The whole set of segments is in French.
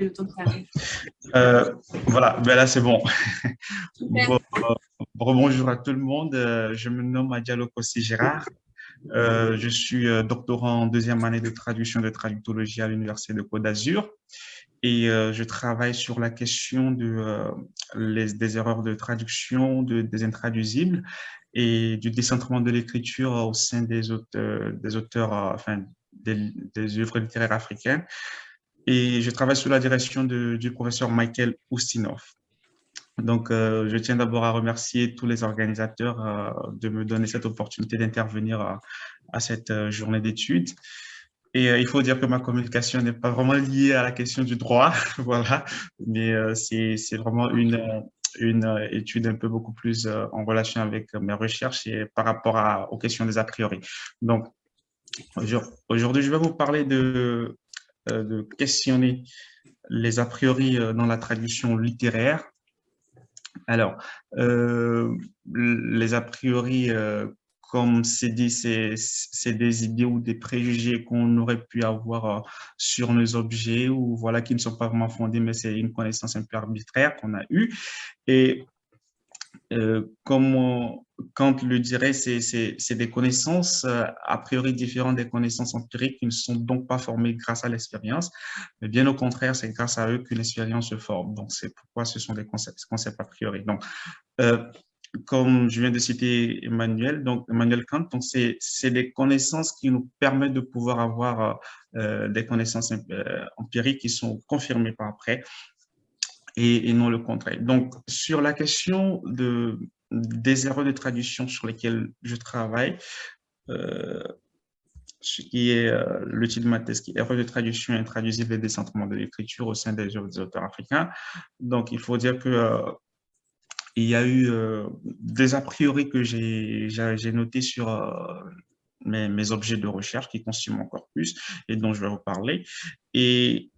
le temps qui arrive. Voilà, ben là c'est bon. Super. Bonjour à tout le monde. Je me nomme Adialo Kossi Gérard. Je suis doctorant en deuxième année de traduction de traductologie à l'Université de Côte d'Azur et je travaille sur la question des erreurs de traduction, des intraduisibles et du décentrement de l'écriture au sein des auteurs, enfin, des œuvres littéraires africaines. Et je travaille sous la direction du professeur Michael Ustinov. Donc, je tiens d'abord à remercier tous les organisateurs de me donner cette opportunité d'intervenir à cette journée d'études. Et il faut dire que ma communication n'est pas vraiment liée à la question du droit, voilà, mais c'est vraiment une étude un peu beaucoup plus en relation avec mes recherches et par rapport aux questions des a priori. Donc, aujourd'hui, je vais vous parler de questionner les a priori dans la traduction littéraire. Alors, les a priori, comme c'est dit, c'est des idées ou des préjugés qu'on aurait pu avoir sur nos objets ou voilà, qui ne sont pas vraiment fondés, mais c'est une connaissance un peu arbitraire qu'on a eue. Et comme Kant le dirait, c'est des connaissances a priori différentes des connaissances empiriques qui ne sont donc pas formées grâce à l'expérience, mais bien au contraire, c'est grâce à eux que l'expérience se forme. Donc, c'est pourquoi ce sont des concepts a priori. Donc, euh, comme je viens de citer Emmanuel, donc Emmanuel Kant, donc c'est des connaissances qui nous permettent de pouvoir avoir des connaissances empiriques qui sont confirmées par après et non le contraire. Donc, sur la question des erreurs de traduction sur lesquelles je travaille, ce qui est le titre de ma thèse, qui est erreurs de traduction intraduisible et décentrement de l'écriture au sein des œuvres des auteurs africains. Donc, il faut dire que il y a eu des a priori que j'ai notés sur mes objets de recherche qui constituent mon corpus et dont je vais vous parler. Et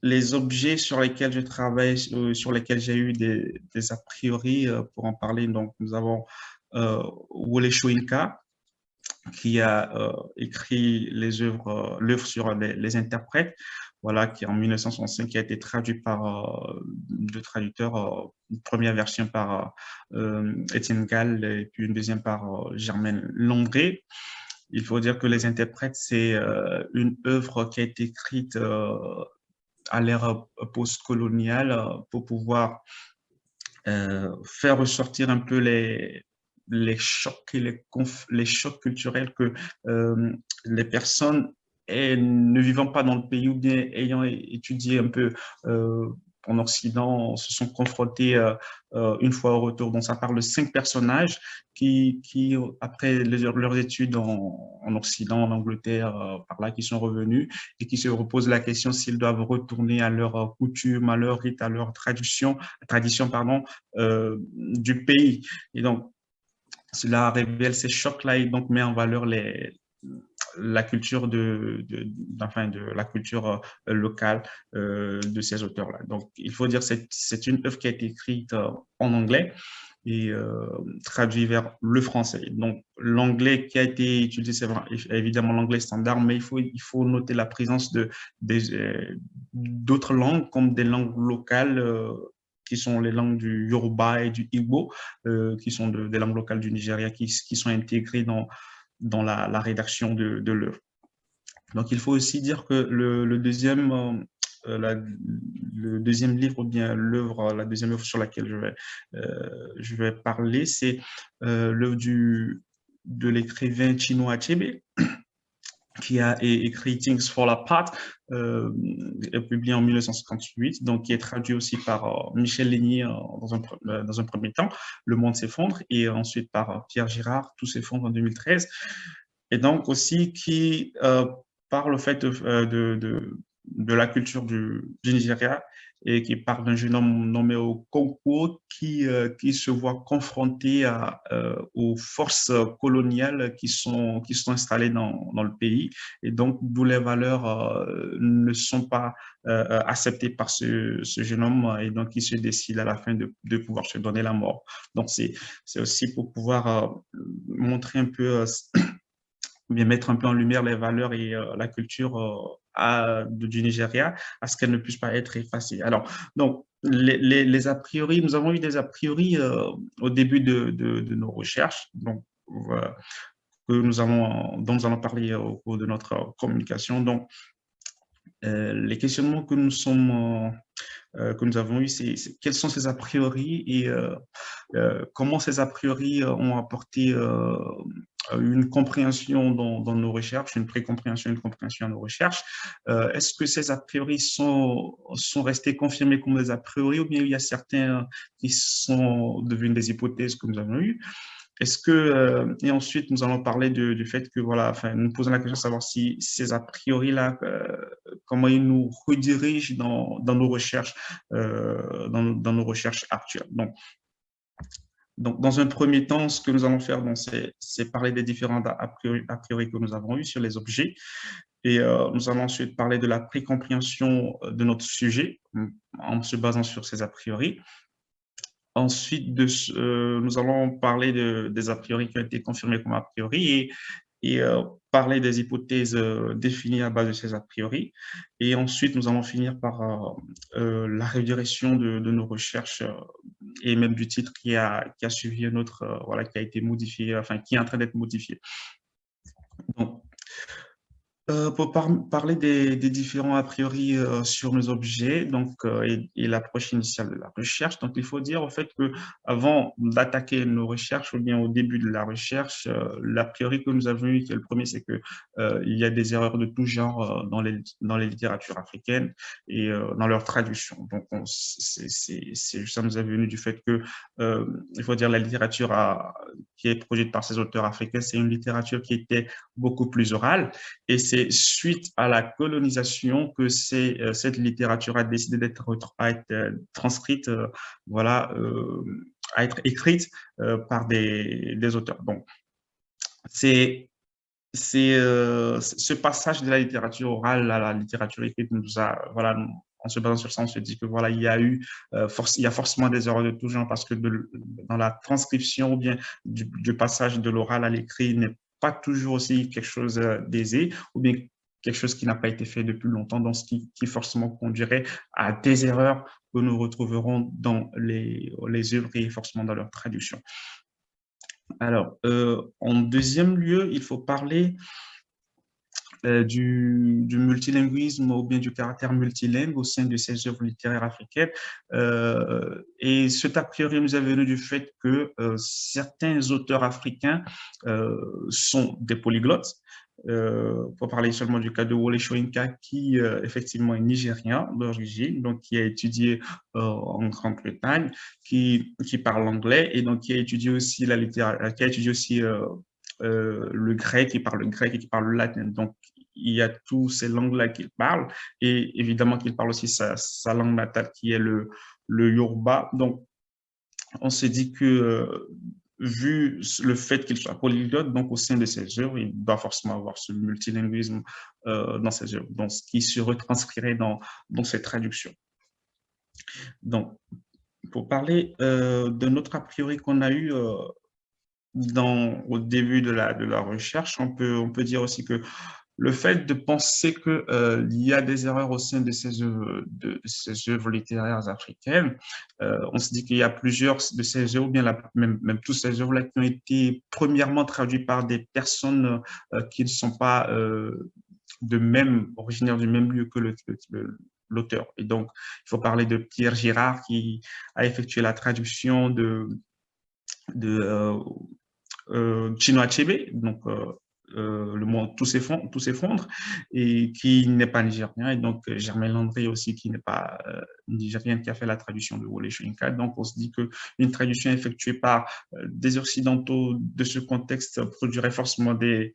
les objets sur lesquels je travaille, sur lesquels j'ai eu des a priori, pour en parler, donc nous avons Wole Soyinka, qui a écrit l'œuvre sur les interprètes, voilà, qui en 1965 qui a été traduit par deux traducteurs, une première version par Étienne Gall et puis une deuxième par Germaine Londré. Il faut dire que les interprètes, c'est une œuvre qui a été écrite à l'ère postcoloniale pour pouvoir faire ressortir un peu les chocs et les chocs culturels que les personnes ne vivant pas dans le pays ou bien ayant étudié un peu en Occident se sont confrontés une fois au retour. Donc, ça parle de 5 personnages qui après leurs études en Occident, en Angleterre, par là, qui sont revenus et qui se reposent la question s'ils doivent retourner à leur coutume, à leur rite, à leur tradition pardon, du pays. Et donc, cela révèle ces chocs-là et donc met en valeur la culture enfin de la culture locale de ces auteurs-là. Donc, il faut dire que c'est une œuvre qui a été écrite en anglais et traduit vers le français. Donc, l'anglais qui a été utilisé, c'est évidemment l'anglais standard, mais il faut noter la présence d'autres langues comme des langues locales qui sont les langues du Yoruba et du Igbo, qui sont des langues locales du Nigeria, qui sont intégrées dans la rédaction de l'œuvre. Donc, il faut aussi dire que le deuxième livre ou bien la deuxième œuvre sur laquelle je vais parler, c'est l'œuvre de l'écrivain Chinua Achebe, qui a écrit Things Fall Apart, publié en 1958, donc qui est traduit aussi par Michel Lénier dans un premier temps, Le monde s'effondre, et ensuite par Pierre Girard, Tout s'effondre en 2013, et donc aussi qui parle au fait de la culture du Nigeria et qui parle d'un jeune homme nommé Okonkwo qui se voit confronté aux forces coloniales qui sont installées dans le pays et donc d'où les valeurs ne sont pas acceptées par ce jeune homme et donc il se décide à la fin de pouvoir se donner la mort. Donc c'est aussi pour pouvoir montrer un peu bien mettre un peu en lumière les valeurs et la culture du Nigeria, à ce qu'elles ne puissent pas être effacées. Alors, donc, les a priori, nous avons eu des a priori au début de nos recherches, donc, dont nous allons parler au cours de notre communication. Donc, les questionnements que nous avons eus, c'est quels sont ces a priori et comment ces a priori ont apporté une compréhension dans nos recherches, une pré-compréhension, une compréhension à nos recherches. Est-ce que ces a priori sont restés confirmés comme des a priori ou bien il y a certains qui sont devenus des hypothèses que nous avons eues? Est-ce que, et ensuite, nous allons parler du fait que, voilà, enfin, nous posons la question de savoir si ces a priori-là, comment ils nous redirigent dans nos recherches, dans nos recherches actuelles. Donc, dans un premier temps, ce que nous allons faire, c'est parler des différents a priori que nous avons eus sur les objets. Et nous allons ensuite parler de la précompréhension de notre sujet en se basant sur ces a priori. Ensuite, nous allons parler des a priori qui ont été confirmés comme a priori et parler des hypothèses définies à base de ces a priori. Et ensuite, nous allons finir par la redirection de nos recherches et même du titre qui a suivi un autre, voilà, qui a été modifié, enfin, qui est en train d'être modifié. Donc, pour parler des différents a priori sur nos objets donc, et l'approche initiale de la recherche, donc il faut dire au fait que avant d'attaquer nos recherches ou bien au début de la recherche, l'a priori que nous avons eu, qui est le premier, c'est que il y a des erreurs de tout genre dans les littératures africaines et dans leur traduction. Donc, ça nous est venu du fait que, il faut dire, la littérature qui est produite par ces auteurs africains, c'est une littérature qui était beaucoup plus orale. Et c'est suite à la colonisation que cette littérature a décidé à être transcrite, voilà, à être écrite par des auteurs. Donc, c'est ce passage de la littérature orale à la littérature écrite nous a, voilà, en se basant sur ça, on se dit que voilà, il y a forcément des erreurs de tout genre parce que dans la transcription ou bien du passage de l'oral à l'écrit n'est pas toujours aussi quelque chose d'aisé ou bien quelque chose qui n'a pas été fait depuis longtemps, donc ce qui forcément conduirait à des erreurs que nous retrouverons dans les œuvres et forcément dans leur traduction. Alors, en deuxième lieu, il faut parler du multilinguisme ou bien du caractère multilingue au sein de ces œuvres littéraires africaines. Et cet a priori nous est venu du fait que certains auteurs africains sont des polyglottes. Pour parler seulement du cas de Wole Soyinka, qui effectivement est nigérien d'origine, donc qui a étudié en Grande-Bretagne, qui parle anglais et donc qui a étudié aussi la littérature, qui a étudié aussi le grec, qui parle le grec et qui parle le latin. Donc, il y a tous ces langues-là qu'il parle et évidemment qu'il parle aussi sa langue natale qui est le Yoruba. Donc, on s'est dit que vu le fait qu'il soit polyglotte, donc au sein de ses œuvres, il doit forcément avoir ce multilinguisme dans ses œuvres, donc ce qui se retranscrirait dans ses traductions. Donc, pour parler de notre a priori qu'on a eu au début de la recherche, on peut dire aussi que le fait de penser qu'il y a des erreurs au sein de ces œuvres littéraires africaines, on se dit qu'il y a plusieurs de ces œuvres, bien même toutes ces œuvres-là qui ont été premièrement traduites par des personnes qui ne sont pas originaires du même lieu que l'auteur. Et donc, il faut parler de Pierre Girard qui a effectué la traduction de Chinua Achebe, donc le monde tout s'effondre et qui n'est pas nigérien, et donc Germaine Landry aussi qui n'est pas nigérienne, qui a fait la traduction de Wole Soyinka. Donc on se dit qu'une traduction effectuée par des occidentaux de ce contexte produirait forcément des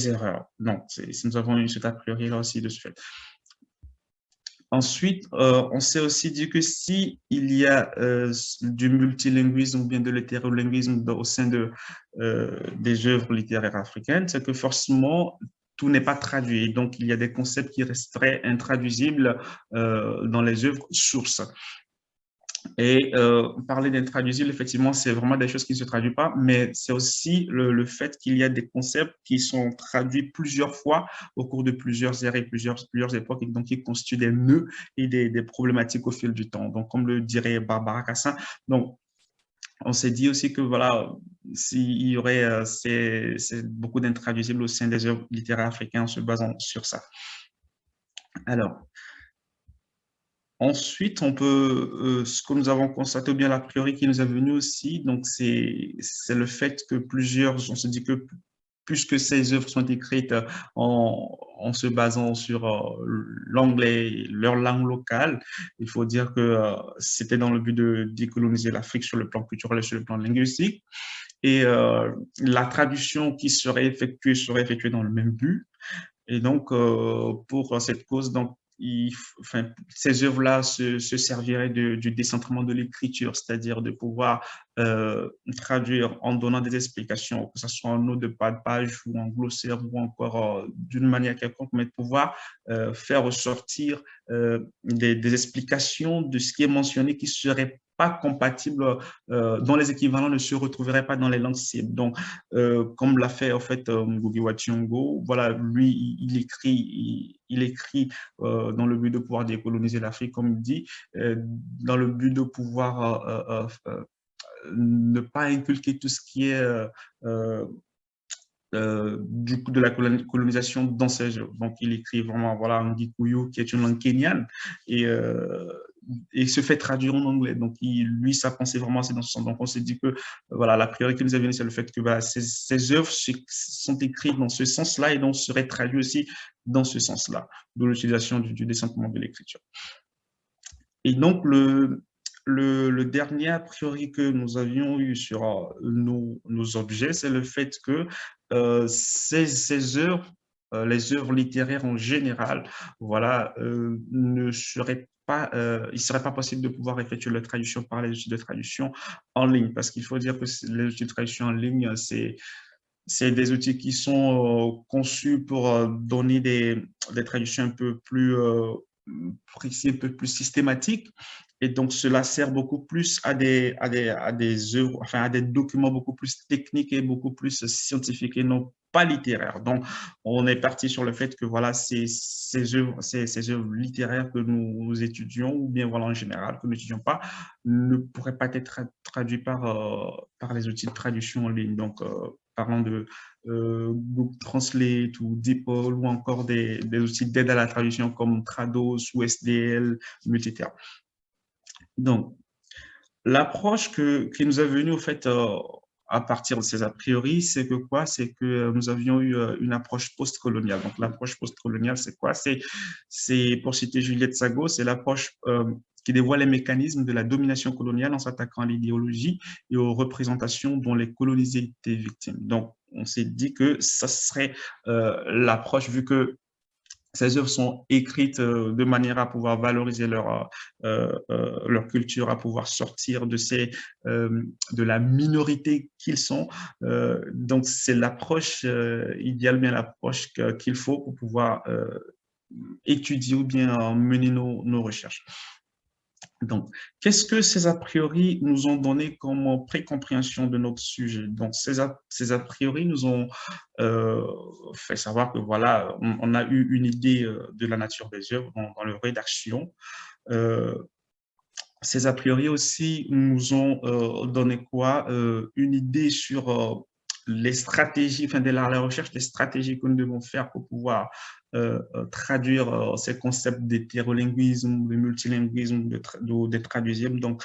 erreurs. Donc nous avons eu cet a priori là aussi de ce fait. Ensuite, on s'est aussi dit que si il y a du multilinguisme ou bien de l'hétérolinguisme au sein des œuvres littéraires africaines, c'est que forcément, tout n'est pas traduit. Donc, il y a des concepts qui resteraient intraduisibles dans les œuvres sources. Et parler d'intraduisible, effectivement, c'est vraiment des choses qui ne se traduisent pas, mais c'est aussi le fait qu'il y a des concepts qui sont traduits plusieurs fois au cours de plusieurs ères et plusieurs époques, et donc qui constituent des nœuds et des problématiques au fil du temps. Donc, comme le dirait Barbara Cassin, donc, on s'est dit aussi que voilà, s'il y aurait beaucoup d'intraduisibles au sein des œuvres littéraires africaines en se basant sur ça. Alors, ensuite, ce que nous avons constaté, ou bien l'a priori qui nous est venu aussi, donc c'est le fait que on se dit que puisque ces œuvres sont écrites en se basant sur l'anglais, leur langue locale, il faut dire que c'était dans le but de décoloniser l'Afrique sur le plan culturel et sur le plan linguistique. Et la traduction qui serait effectuée dans le même but. Et donc, pour cette cause, donc, enfin, ces œuvres-là se serviraient du décentrement de l'écriture, c'est-à-dire de pouvoir traduire en donnant des explications, que ce soit en note de pas de page ou en glossaire ou encore d'une manière quelconque, mais de pouvoir faire ressortir des explications de ce qui est mentionné qui serait pas compatible, dont les équivalents ne se retrouveraient pas dans les langues cibles. Donc, comme l'a fait en fait Ngugi wa Thiong'o, voilà, lui, il écrit dans le but de pouvoir décoloniser l'Afrique, comme il dit, dans le but de pouvoir ne pas inculquer tout ce qui est euh, du coup de la colonisation dans ses œuvres. Donc, il écrit vraiment, voilà, en Gikuyu, qui est une langue kenyane, et, il se fait traduire en anglais. Donc, lui, sa pensée vraiment, c'est dans ce sens. Donc, on s'est dit que, voilà, la priorité qui nous est venue, c'est le fait que voilà, ces œuvres sont écrites dans ce sens-là et donc seraient traduites aussi dans ce sens-là, de l'utilisation du décentrement de l'écriture. Et donc, le dernier a priori que nous avions eu sur nos objets, c'est le fait que ces œuvres, les œuvres littéraires en général, voilà, ne seraient pas, il ne serait pas possible de pouvoir effectuer la traduction par les outils de traduction en ligne, parce qu'il faut dire que les outils de traduction en ligne, c'est des outils qui sont conçus pour donner des traductions un peu plus précises, un peu plus systématiques. Et donc, cela sert beaucoup plus à des œuvres, enfin, à des documents beaucoup plus techniques et beaucoup plus scientifiques et non pas littéraires. Donc, on est parti sur le fait que voilà, ces œuvres littéraires que nous étudions, ou bien voilà, en général, que nous n'étudions pas, ne pourraient pas être traduits par les outils de traduction en ligne. Donc, parlant de Google Translate ou DeepL ou encore des outils d'aide à la traduction comme Trados ou SDL, Multiterm. Donc, l'approche qui nous est venue au fait à partir de ces a priori, c'est que quoi? C'est que nous avions eu une approche post-coloniale. Donc, l'approche post-coloniale, c'est quoi? C'est, pour citer Juliette Sago, c'est l'approche qui dévoile les mécanismes de la domination coloniale en s'attaquant à l'idéologie et aux représentations dont les colonisés étaient victimes. Donc, on s'est dit que ça serait l'approche, vu que ces œuvres sont écrites de manière à pouvoir valoriser leur culture, à pouvoir sortir de la minorité qu'ils sont. Donc, c'est l'approche idéale, bien l'approche qu'il faut pour pouvoir étudier ou bien mener nos recherches. Donc, qu'est-ce que ces a priori nous ont donné comme précompréhension de notre sujet? Donc, ces a priori nous ont fait savoir que voilà, on a eu une idée de la nature des œuvres dans leur rédaction. Euh, Ces a priori aussi nous ont donné quoi? Une idée sur les stratégies, enfin de la recherche des stratégies que nous devons faire pour pouvoir traduire ces concepts d'hétérolinguisme, de multilinguisme, de traduisible. Donc,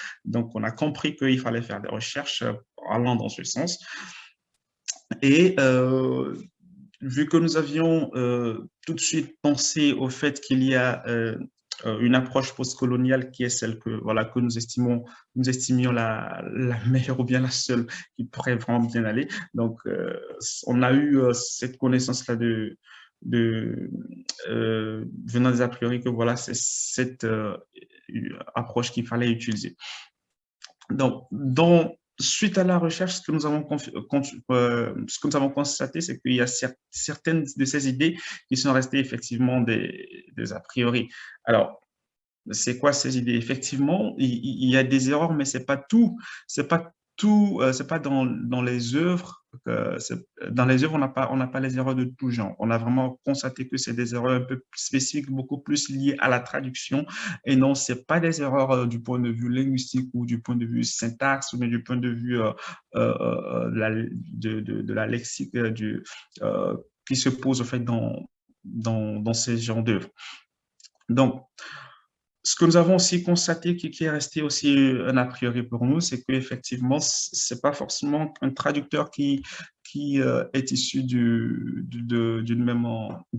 on a compris qu'il fallait faire des recherches allant dans ce sens. Et vu que nous avions tout de suite pensé au fait qu'il y a une approche postcoloniale qui est celle que, voilà, que nous estimions la meilleure ou bien la seule qui pourrait vraiment bien aller. Donc, on a eu cette connaissance-là venant des a priori que voilà, c'est cette approche qu'il fallait utiliser. Donc, suite à la recherche, ce que nous avons constaté, c'est qu'il y a certaines de ces idées qui sont restées effectivement des a priori. Alors, C'est quoi ces idées? Effectivement, il y a des erreurs, mais c'est pas tout. C'est pas tout. C'est pas dans les œuvres. Dans les œuvres, on n'a pas les erreurs de tout genre. On a vraiment constaté que c'est des erreurs un peu spécifiques, beaucoup plus liées à la traduction. Et non, c'est pas des erreurs du point de vue linguistique ou du point de vue syntaxe, mais du point de vue de la lexique qui se pose en fait dans ces genres d'œuvres. Donc, ce que nous avons aussi constaté, qui est resté aussi un a priori pour nous, c'est qu'effectivement, c'est pas forcément un traducteur qui est issu de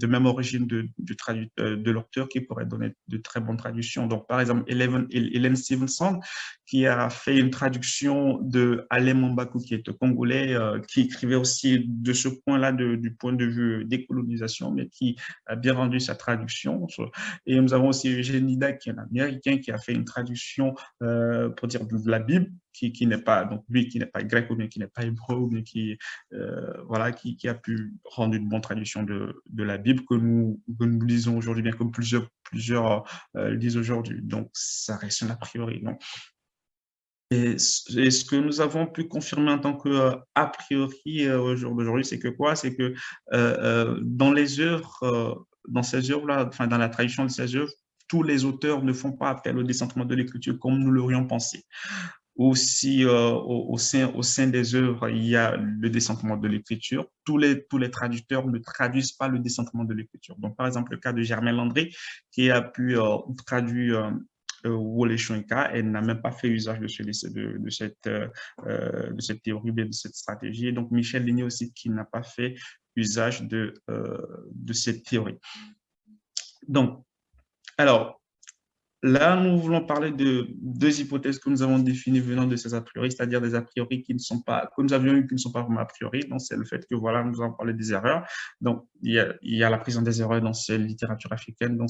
même origine de l'auteur qui pourrait donner de très bonnes traductions. Donc, par exemple, Hélène Stevenson, qui a fait une traduction de Alain Mambakou, qui est congolais, qui écrivait aussi de ce point-là, du point de vue décolonisation, mais qui a bien rendu sa traduction. Et nous avons aussi Eugène Nida, qui est un Américain, qui a fait une traduction, pour dire, de la Bible, qui n'est pas, donc lui, qui n'est pas grec ou bien qui n'est pas hébreu, mais voilà, qui a pu rendre une bonne traduction de la Bible que nous lisons aujourd'hui, bien comme plusieurs lisent aujourd'hui. Donc, ça reste un a priori. Donc, et ce que nous avons pu confirmer en tant que a priori au jour d'aujourd'hui, c'est que quoi? C'est que dans les œuvres, dans ces œuvres-là, enfin dans la tradition de ces œuvres, tous les auteurs ne font pas appel au décentrement de l'écriture comme nous l'aurions pensé. Aussi, au sein des œuvres, il y a le décentrement de l'écriture. Tous les traducteurs ne traduisent pas le décentrement de l'écriture. Donc, par exemple, le cas de Germaine Landry, qui a pu traduire Wole Soyinka, elle n'a même pas fait usage de cette théorie, de cette stratégie. Et donc, Michel Ligné aussi, qui n'a pas fait usage de cette théorie. Donc, alors, là, nous voulons parler de deux hypothèses que nous avons définies venant de ces a priori, c'est-à-dire des a priori qui ne sont pas, que nous avions eu, qui ne sont pas vraiment a priori. Donc, c'est le fait que, voilà, nous avons parlé des erreurs. Donc, il y a la présence des erreurs dans ces littératures africaines, dans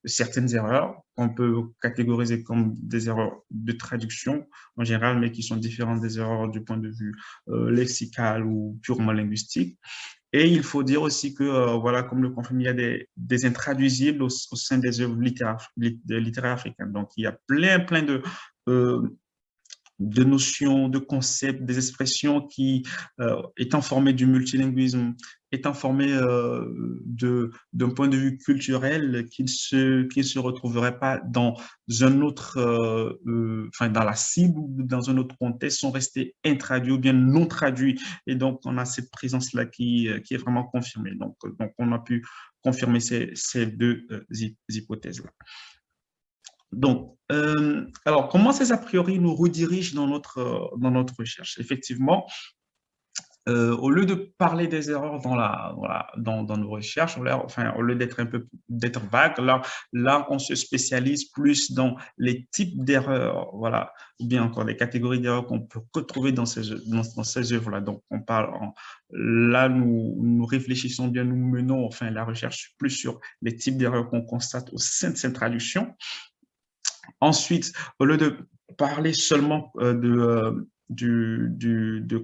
certaines erreurs qu'on peut catégoriser comme des erreurs de traduction en général, mais qui sont différentes des erreurs du point de vue lexical ou purement linguistique. Et il faut dire aussi que, voilà, comme le confirme, il y a des intraduisibles au sein des œuvres littéraires africaines. Donc, il y a plein euh, de notions, de concepts, des expressions qui, étant formées du multilinguisme, étant formées d'un point de vue culturel, qui ne se retrouveraient pas dans un autre, enfin, dans la cible ou dans un autre contexte, sont restés intraduits ou bien non traduits. Et donc, on a cette présence-là qui est vraiment confirmée. Donc, on a pu confirmer ces deux hypothèses-là. Donc, alors, comment ces a priori nous redirigent dans notre recherche? Effectivement, au lieu de parler des erreurs dans nos recherches, enfin, au lieu d'être vague, là, on se spécialise plus dans les types d'erreurs, voilà, ou bien encore les catégories d'erreurs qu'on peut retrouver dans ces œuvres-là. Donc, là, nous réfléchissons bien, nous menons, enfin, la recherche plus sur les types d'erreurs qu'on constate au sein de cette traduction. Ensuite, au lieu de parler seulement de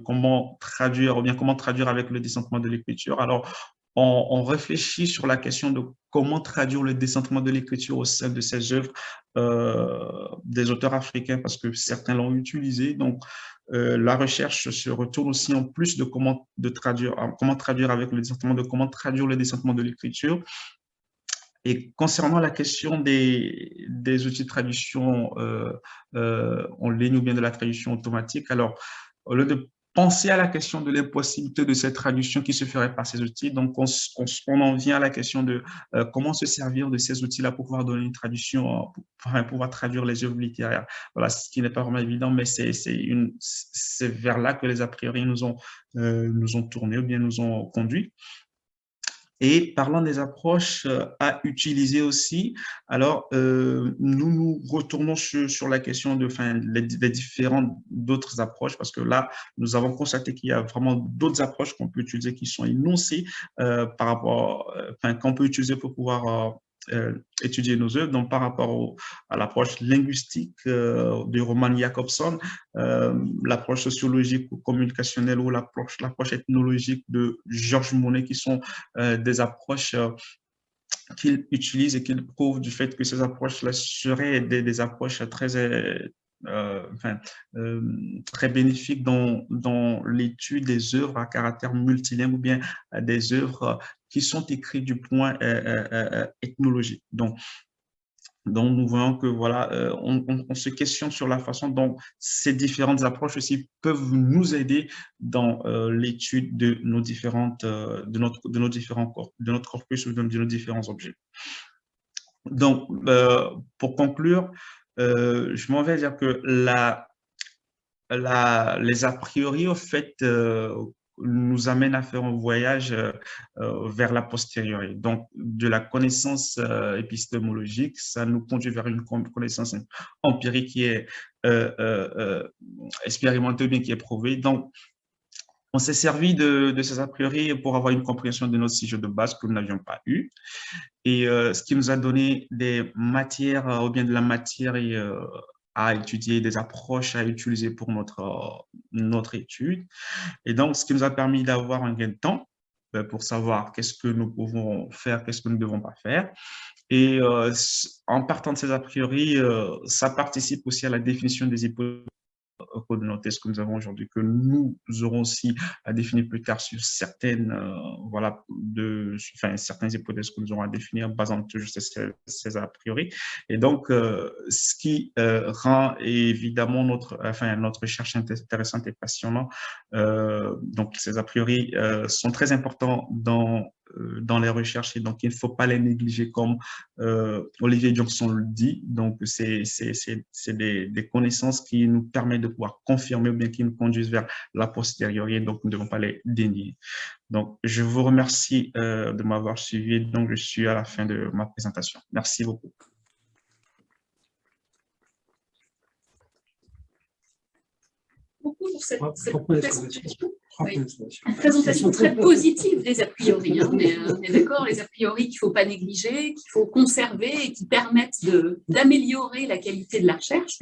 comment traduire, ou bien comment traduire avec le décentrement de l'écriture, alors on réfléchit sur la question de comment traduire le décentrement de l'écriture au sein de ces œuvres des auteurs africains, parce que certains l'ont utilisé. Donc, la recherche se retourne aussi en plus de comment traduire avec le décentrement, de comment traduire le décentrement de l'écriture. Et concernant la question des outils de traduction en ligne ou bien de la traduction automatique, alors, au lieu de penser à la question de l'impossibilité de cette traduction qui se ferait par ces outils, donc on en vient à la question de comment se servir de ces outils-là pour pouvoir donner une traduction, pour pouvoir traduire les œuvres littéraires. Voilà, ce qui n'est pas vraiment évident, mais c'est vers là que les a priori nous ont tourné ou bien nous ont conduit. Et parlant des approches à utiliser aussi, alors nous retournons sur la question des différentes d'autres approches, parce que là, nous avons constaté qu'il y a vraiment d'autres approches qu'on peut utiliser qui sont énoncées qu'on peut utiliser pour pouvoir étudier nos œuvres. Donc, par rapport à l'approche linguistique de Roman Jakobson, l'approche sociologique ou communicationnelle ou l'approche ethnologique de Georges Monet, qui sont des approches qu'il utilise et qu'il prouve du fait que ces approches-là seraient des approches enfin, très bénéfiques dans l'étude des œuvres à caractère multilingue ou bien des œuvres qui sont écrites du point ethnologique. Donc, nous voyons que voilà, on se questionne sur la façon dont ces différentes approches aussi peuvent nous aider dans l'étude de nos différentes, de notre corpus ou de nos différents objets. Donc, pour conclure, je m'en vais dire que les a priori, au fait, nous amènent à faire un voyage vers la postérieure. Donc, de la connaissance épistémologique, ça nous conduit vers une connaissance empirique qui est expérimentée, bien qui est prouvée. Donc, on s'est servi de ces a priori pour avoir une compréhension de notre sujet de base que nous n'avions pas eu. Et ce qui nous a donné des matières, ou bien de la matière à étudier, des approches à utiliser pour notre étude. Et donc, ce qui nous a permis d'avoir un gain de temps pour savoir qu'est-ce que nous pouvons faire, qu'est-ce que nous ne devons pas faire. Et en partant de ces a priori, ça participe aussi à la définition des hypothèses communauté, ce que nous avons aujourd'hui, que nous aurons aussi à définir plus tard sur certaines, voilà, certaines hypothèses que nous aurons à définir basant toujours ces a priori. Et donc, ce qui rend évidemment notre recherche intéressante et passionnante. Donc, ces a priori sont très importants dans les recherches et donc il ne faut pas les négliger comme Olivier Johnson le dit. Donc, c'est des connaissances qui nous permettent de pouvoir confirmer ou bien qui nous conduisent vers la postérieure. Donc, nous ne devons pas les dénier. Donc, je vous remercie de m'avoir suivi. Donc, je suis à la fin de ma présentation. Merci beaucoup. Beaucoup pour cette présentation. Oui. Une présentation très positive des a priori. Hein. On est d'accord, les a priori qu'il ne faut pas négliger, qu'il faut conserver et qui permettent d'améliorer la qualité de la recherche.